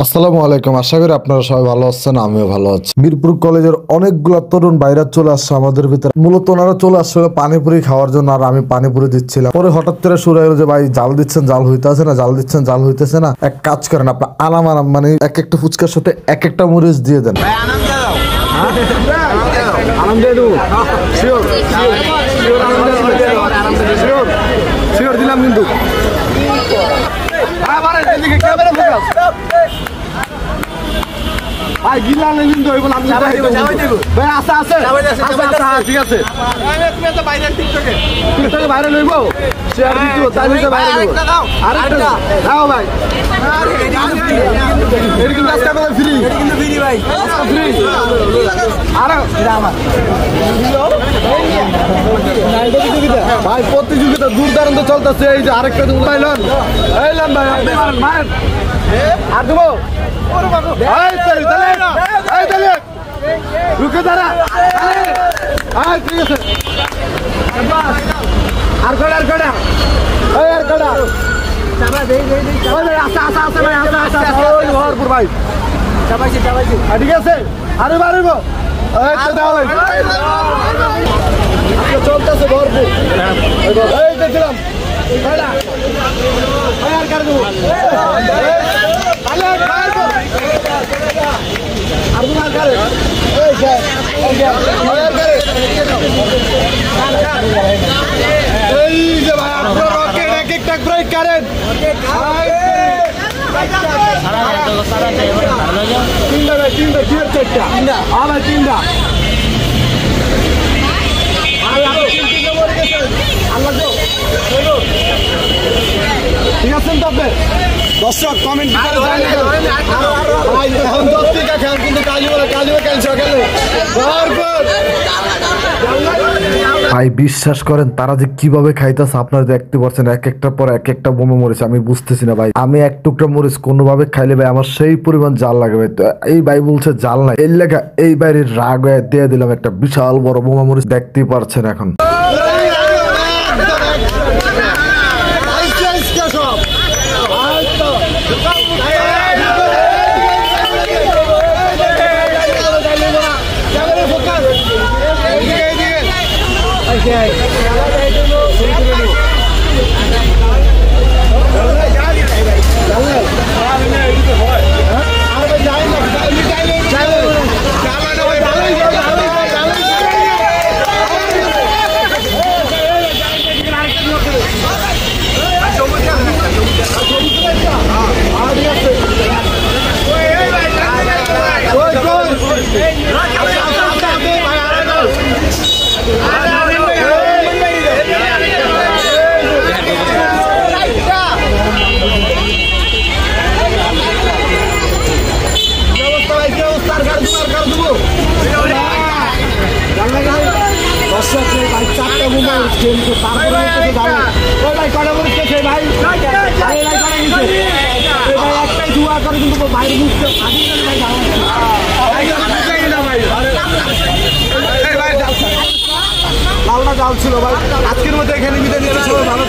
আসসালামু আলাইকুম। আশা করি আপনারা সবাই ভালো আছেন, আমিও ভালো আছি। মিরপুর কলেজের অনেকগুলো তরুণ বাইরে চলে আসছে আমাদের ভিতরে। মূলত ওনারা চলে আসছিল পানিপুরি খাওয়ার জন্য, আর আমি পানিপুরি দিচ্ছিলাম। পরে হঠাৎ করে শুরু হলো যে ভাই জাল দিচ্ছেন, জাল হইতেছে না, জাল দিচ্ছেন, জাল হইতেছে না। এক কাজ করেন, আপনার আনাম আনাম মানে এক একটা ফুচকার সাথে এক একটা মরিচ দিয়ে দেন। দিলাম কিন্তু ভাই গিলা নেই কিন্তু ওইগুলো আমি ভাই আছে আছে ঠিক আছে টিকটকে বাইরে লইব শেয়ার দিও তাই নিতে বাইরে লইব আরেকটা দাও ভাই এর কিন্তু আজকে আমাদের ফ্রি এর কিন্তু ফ্রি ভাই আজকে ফ্রি আর আমার ভাই প্রতিযোগিতা দূরদারান্ত চলতেছে। এই যে আরেকটা তুমি পাইলেন এইলাম ভাই আপনি মারেন মারেন আর দেবো রুকে দাঁড়া ঠিক আছে আর কড়া আর কড়া আর কড়া ভরপুর ভাই ঠিক আছে আরে বাড়িব চলতেছে ভরপুর এই দেখছিলাম আর কার দেবো এই যে ভাই আপনার রকেট এক একটা ব্রেক করেন তিনটা ভাই তিনটা চারটা আমার তিনটা ঠিক আছেন তো আপনি দর্শক কমেন্ট ভাই বিশ্বাস করেন তারা যে কিভাবে খাইতেছে আপনারা দেখতে পাচ্ছেন, এক একটার পর এক একটা বোমা মরিচ। আমি বুঝতেছি না ভাই, আমি এক টুকরা মরিচ কোনোভাবে খাইলে ভাই আমার সেই পরিমাণ জাল লাগে ভাই। এই ভাই বলছে জাল নাই, এই লেখা এই বাইরের রাগ হয়ে দিয়ে দিলাম একটা বিশাল বড় বোমা মরিচ, দেখতেই পারছেন এখন। চারটা বোমা ভাই কটা বলছে সেই ভাই একটাই ধোয়া করে কিন্তু বাইরে বুঝতে লালটা জাল ছিল ভাই। আজকের মধ্যে এখানে বিদায় নিতে সবাই ভালো